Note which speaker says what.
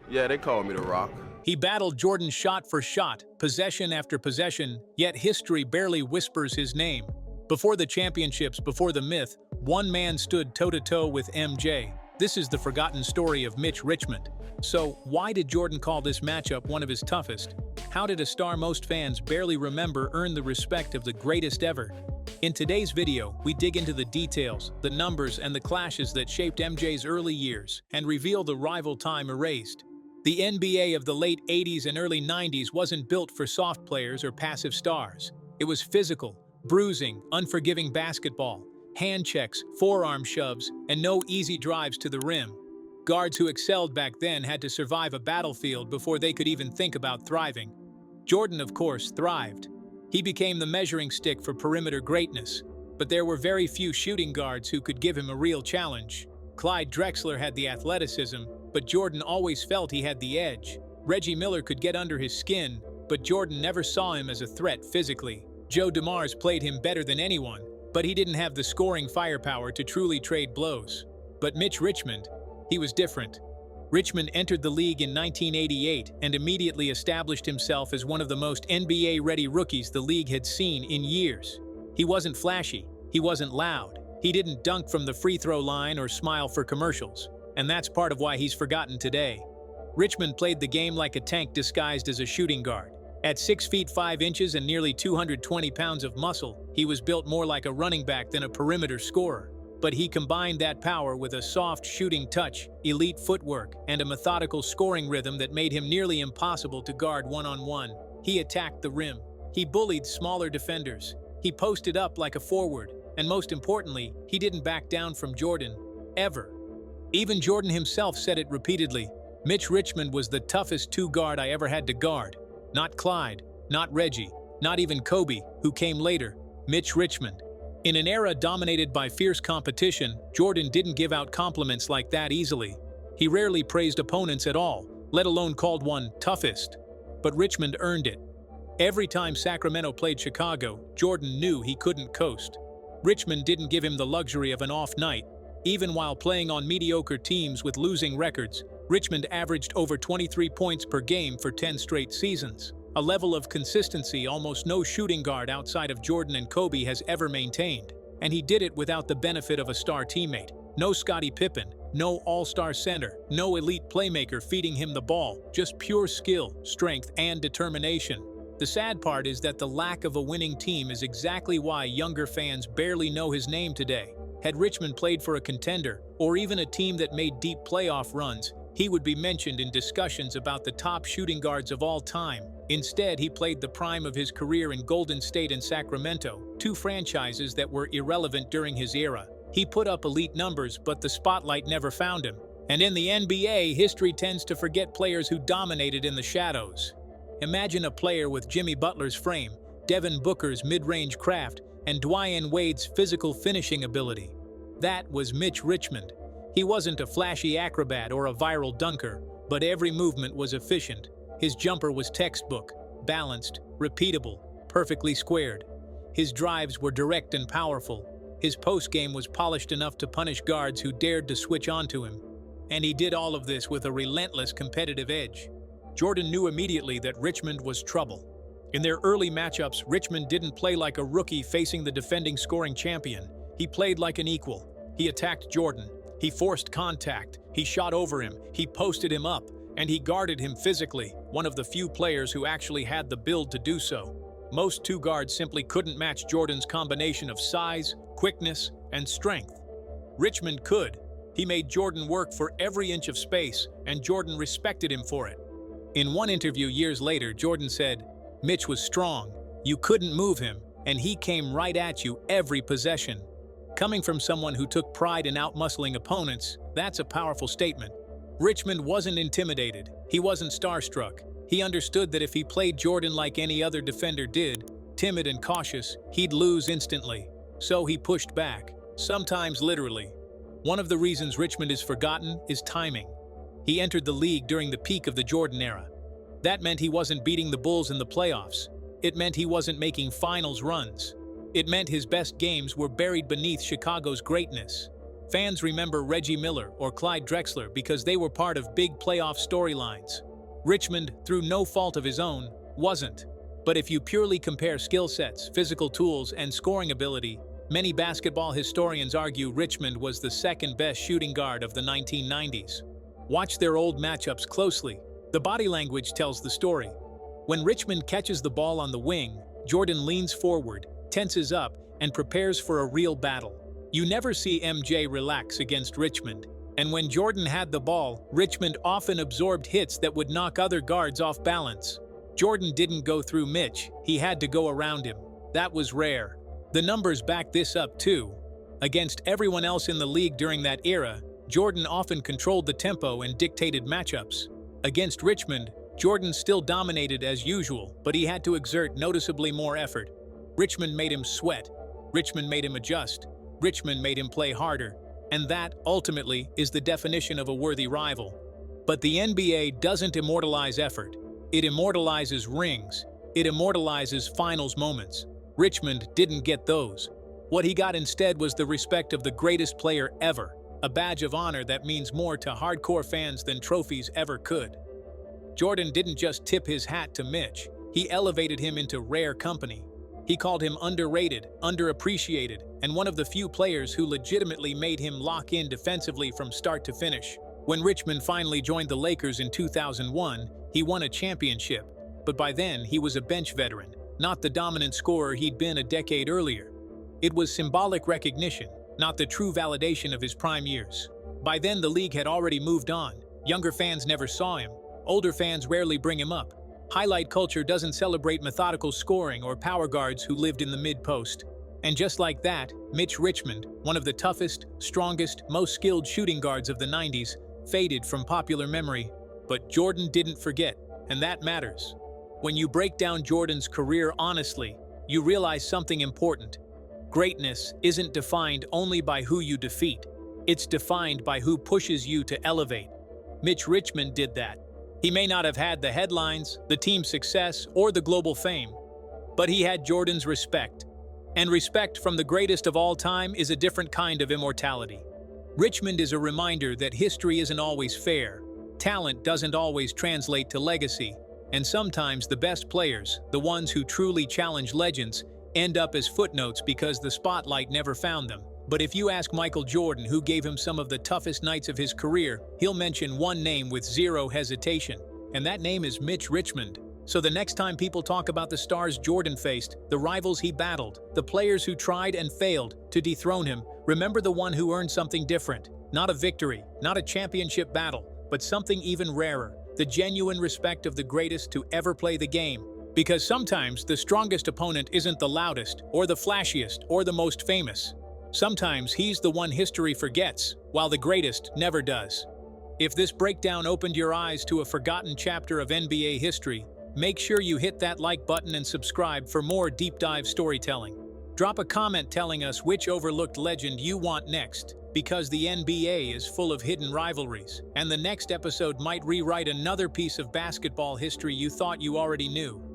Speaker 1: Yeah, they call me The Rock.
Speaker 2: He battled Jordan shot for shot, possession after possession, yet history barely whispers his name. Before the championships, before the myth, one man stood toe-to-toe with MJ. This is the forgotten story of Mitch Richmond. So, why did Jordan call this matchup one of his toughest? How did a star most fans barely remember earn the respect of the greatest ever? In today's video, we dig into the details, the numbers, and the clashes that shaped MJ's early years, and reveal the rival time erased. The NBA of the late 80s and early 90s wasn't built for soft players or passive stars. It was physical, bruising, unforgiving basketball, hand checks, forearm shoves, and no easy drives to the rim. Guards who excelled back then had to survive a battlefield before they could even think about thriving. Jordan, of course, thrived. He became the measuring stick for perimeter greatness, but there were very few shooting guards who could give him a real challenge. Clyde Drexler had the athleticism, but Jordan always felt he had the edge. Reggie Miller could get under his skin, but Jordan never saw him as a threat physically. Joe DeMars played him better than anyone, but he didn't have the scoring firepower to truly trade blows. But Mitch Richmond, he was different. Richmond entered the league in 1988 and immediately established himself as one of the most NBA-ready rookies the league had seen in years. He wasn't flashy, he wasn't loud, he didn't dunk from the free throw line or smile for commercials, and that's part of why he's forgotten today. Richmond played the game like a tank disguised as a shooting guard. At 6 feet 5 inches and nearly 220 pounds of muscle, he was built more like a running back than a perimeter scorer. But he combined that power with a soft shooting touch, elite footwork, and a methodical scoring rhythm that made him nearly impossible to guard one-on-one. He attacked the rim. He bullied smaller defenders. He posted up like a forward. And most importantly, he didn't back down from Jordan, ever. Even Jordan himself said it repeatedly. Mitch Richmond was the toughest two-guard I ever had to guard. Not Clyde, not Reggie, not even Kobe, who came later. Mitch Richmond. In an era dominated by fierce competition, Jordan didn't give out compliments like that easily. He rarely praised opponents at all, let alone called one toughest. But Richmond earned it. Every time Sacramento played Chicago, Jordan knew he couldn't coast. Richmond didn't give him the luxury of an off night. Even while playing on mediocre teams with losing records, Richmond averaged over 23 points per game for 10 straight seasons. A level of consistency almost no shooting guard outside of Jordan and Kobe has ever maintained. And he did it without the benefit of a star teammate. No Scottie Pippen, no all-star center, no elite playmaker feeding him the ball, just pure skill, strength, and determination. The sad part is that the lack of a winning team is exactly why younger fans barely know his name today. Had Richmond played for a contender, or even a team that made deep playoff runs, he would be mentioned in discussions about the top shooting guards of all time. Instead, he played the prime of his career in Golden State and Sacramento, two franchises that were irrelevant during his era. He put up elite numbers, but the spotlight never found him. And in the NBA, history tends to forget players who dominated in the shadows. Imagine a player with Jimmy Butler's frame, Devin Booker's mid-range craft, and Dwyane Wade's physical finishing ability. That was Mitch Richmond. He wasn't a flashy acrobat or a viral dunker, but every movement was efficient. His jumper was textbook, balanced, repeatable, perfectly squared. His drives were direct and powerful. His post-game was polished enough to punish guards who dared to switch onto him. And he did all of this with a relentless competitive edge. Jordan knew immediately that Richmond was trouble. In their early matchups, Richmond didn't play like a rookie facing the defending scoring champion. He played like an equal. He attacked Jordan. He forced contact. He shot over him. He posted him up. And he guarded him physically, one of the few players who actually had the build to do so. Most two guards simply couldn't match Jordan's combination of size, quickness, and strength. Richmond could. He made Jordan work for every inch of space, and Jordan respected him for it. In one interview years later, Jordan said, "Mitch was strong. You couldn't move him, and he came right at you every possession." Coming from someone who took pride in outmuscling opponents, that's a powerful statement. Richmond wasn't intimidated. He wasn't starstruck. He understood that if he played Jordan like any other defender did, timid and cautious, he'd lose instantly. So he pushed back, sometimes literally. One of the reasons Richmond is forgotten is timing. He entered the league during the peak of the Jordan era. That meant he wasn't beating the Bulls in the playoffs. It meant he wasn't making finals runs. It meant his best games were buried beneath Chicago's greatness. Fans remember Reggie Miller or Clyde Drexler because they were part of big playoff storylines. Richmond, through no fault of his own, wasn't. But if you purely compare skill sets, physical tools, and scoring ability, many basketball historians argue Richmond was the second-best shooting guard of the 1990s. Watch their old matchups closely. The body language tells the story. When Richmond catches the ball on the wing, Jordan leans forward, tenses up, and prepares for a real battle. You never see MJ relax against Richmond. And when Jordan had the ball, Richmond often absorbed hits that would knock other guards off balance. Jordan didn't go through Mitch, he had to go around him. That was rare. The numbers back this up too. Against everyone else in the league during that era, Jordan often controlled the tempo and dictated matchups. Against Richmond, Jordan still dominated as usual, but he had to exert noticeably more effort. Richmond made him sweat. Richmond made him adjust. Richmond made him play harder. And that, ultimately, is the definition of a worthy rival. But the NBA doesn't immortalize effort. It immortalizes rings. It immortalizes finals moments. Richmond didn't get those. What he got instead was the respect of the greatest player ever, a badge of honor that means more to hardcore fans than trophies ever could. Jordan didn't just tip his hat to Mitch, he elevated him into rare company. He called him underrated, underappreciated, and one of the few players who legitimately made him lock in defensively from start to finish. When Richmond finally joined the Lakers in 2001, he won a championship, but by then he was a bench veteran, not the dominant scorer he'd been a decade earlier. It was symbolic recognition, not the true validation of his prime years. By then the league had already moved on. Younger fans never saw him. Older fans rarely bring him up. Highlight culture doesn't celebrate methodical scoring or power guards who lived in the mid-post. And just like that, Mitch Richmond, one of the toughest, strongest, most skilled shooting guards of the 90s, faded from popular memory. But Jordan didn't forget, and that matters. When you break down Jordan's career honestly, you realize something important. Greatness isn't defined only by who you defeat. It's defined by who pushes you to elevate. Mitch Richmond did that. He may not have had the headlines, the team's success, or the global fame, but he had Jordan's respect. And respect from the greatest of all time is a different kind of immortality. Richmond is a reminder that history isn't always fair. Talent doesn't always translate to legacy. And sometimes the best players, the ones who truly challenge legends, end up as footnotes because the spotlight never found them. But if you ask Michael Jordan who gave him some of the toughest nights of his career, he'll mention one name with zero hesitation, and that name is Mitch Richmond. So the next time people talk about the stars Jordan faced, the rivals he battled, the players who tried and failed to dethrone him, remember the one who earned something different. Not a victory, not a championship battle, but something even rarer, the genuine respect of the greatest to ever play the game. Because sometimes the strongest opponent isn't the loudest, or the flashiest, or the most famous. Sometimes he's the one history forgets, while the greatest never does. If this breakdown opened your eyes to a forgotten chapter of NBA history, make sure you hit that like button and subscribe for more deep dive storytelling. Drop a comment telling us which overlooked legend you want next, because the NBA is full of hidden rivalries, and the next episode might rewrite another piece of basketball history you thought you already knew.